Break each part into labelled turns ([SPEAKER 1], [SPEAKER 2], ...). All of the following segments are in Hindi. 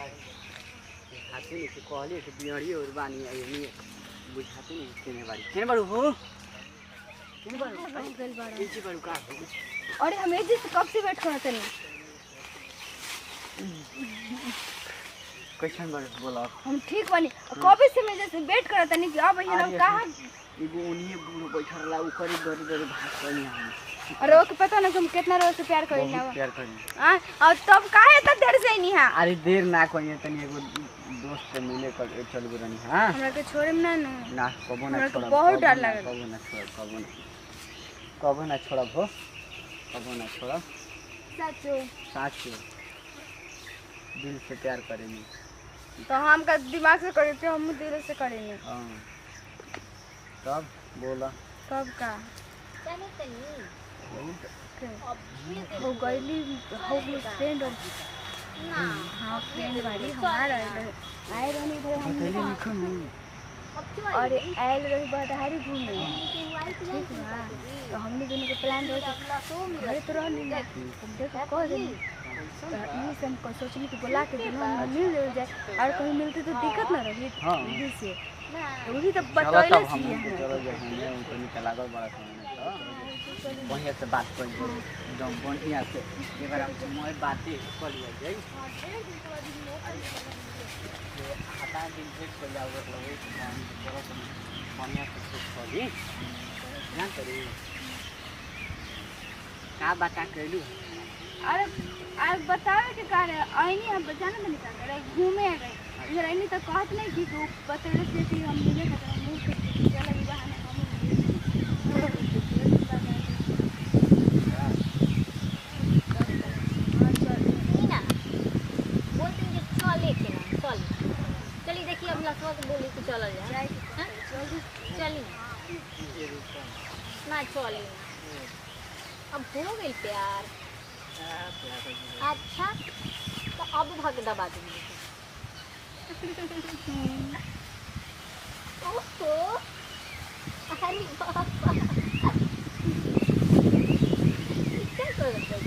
[SPEAKER 1] हाथी नहीं कहली कि बियड़ी और बानी आइनी बुझाते नहीं केने बाड़ू हो केने बाड़ू पीछे बाड़ू का
[SPEAKER 2] अरे हम एक दिन से कब से वेट करते नहीं
[SPEAKER 1] कैसन बाड़ू बोला
[SPEAKER 2] हम ठीक बनी कब से मैं जैसे वेट करते नहीं कि अब ये लोग कहां
[SPEAKER 1] एगो उन्हीं बूढ़ो बैठल रहा ऊपर ही गरी भाग करी हम
[SPEAKER 2] अरे ओके पता ना तुम कितना रोज से प्यार करी ना
[SPEAKER 1] प्यार करी
[SPEAKER 2] हां और तब काहे इतना देर से नहीं है
[SPEAKER 1] अरे देर ना कोई तनी एगो दोस्त से मिले कर चल गुरनी हां
[SPEAKER 2] हमरा के छोड़े में ना
[SPEAKER 1] कबो ना छोड़
[SPEAKER 2] बहुत डर लगे
[SPEAKER 1] कबो ना छोड़ हो कबो ना छोड़ साचो दिल से प्यार करेनी
[SPEAKER 2] तो हम का दिमाग से करे थे हम दिल से करेंगे
[SPEAKER 1] हां तब बोला
[SPEAKER 2] कब का
[SPEAKER 3] जाने तनी
[SPEAKER 2] वो गईली हो गई फ्रेंड ना हां फ्रेंड वाली हमारा आए रहनी इधर हम और आयल रही बधारी घूमने ठीक ना तो हमने दोनों के प्लान रहे घर तो रहनी हम देखो कह देनी ये से हम सोचनी कि बुला के दोनों मिल जाए और कहीं मिलते तो दिक्कत ना रही इसी से वही तो बतौले छी
[SPEAKER 1] चलो जे हमने उनको निकला गल बड़ा समय तो बढ़िया से बात कर एकदम बढ़िया से एक बार हम मोय बातें कर लिया जाई हटा दिन से कर जाओ मतलब बढ़िया से कुछ कर दी जान करी का बात कहलू
[SPEAKER 2] अरे आज बतावे के कारण आईनी हम जाने में निकल गए घूमे गए इधर आईनी तो कहत नहीं कि तू बतौले से कि हम मिले खतरा मुंह के चला ई बहाने हम
[SPEAKER 3] चली देखिए अब लसवा के बोली कि चला जाए चली ना चली अब हो गई प्यार अच्छा तो अब भाग दबा देंगे ओहो अरे बाबा क्या कर रहे हो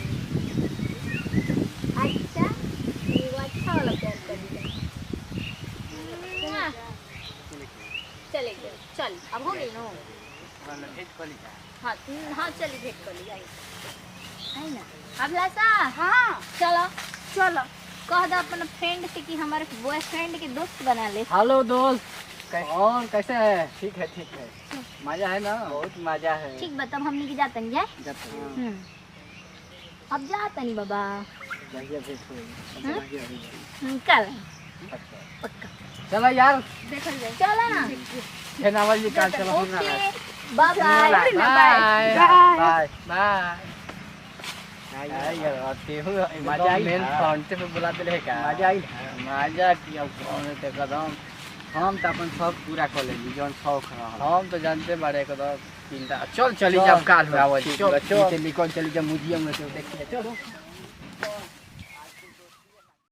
[SPEAKER 3] अच्छा ये अच्छा वाला प्यार कर दिया चले गए चल अब हो गई ना हाँ हाँ चलिए भेंट कर ली है ना अब लासा
[SPEAKER 2] हां
[SPEAKER 3] चलो चलो कह दो अपना फ्रेंड से कि हमारे बॉयफ्रेंड के दोस्त बना ले
[SPEAKER 1] हेलो दोस्त और कैसे है ठीक है मजा है ना बहुत मजा है
[SPEAKER 3] ठीक बताओ हमने की जाता नहीं जाए अब जाता नहीं बाबा कल पक्का
[SPEAKER 1] चलो यार
[SPEAKER 2] देखल जाए
[SPEAKER 3] चलो ना
[SPEAKER 1] नावल जी काल चलो
[SPEAKER 3] ओके बाय
[SPEAKER 1] बाय बाय यार आते हो मजा आई मेन फ्रंट पे बुलाते रहे का मजा आई मजा किया कौन ते कदम हम तो अपन सब पूरा कर लेली जोन शौक हम तो जानते बारे कदम चिंता चल चली जब काल में आवल चल चली कौन चली जब म्यूजियम में से देखिए चलो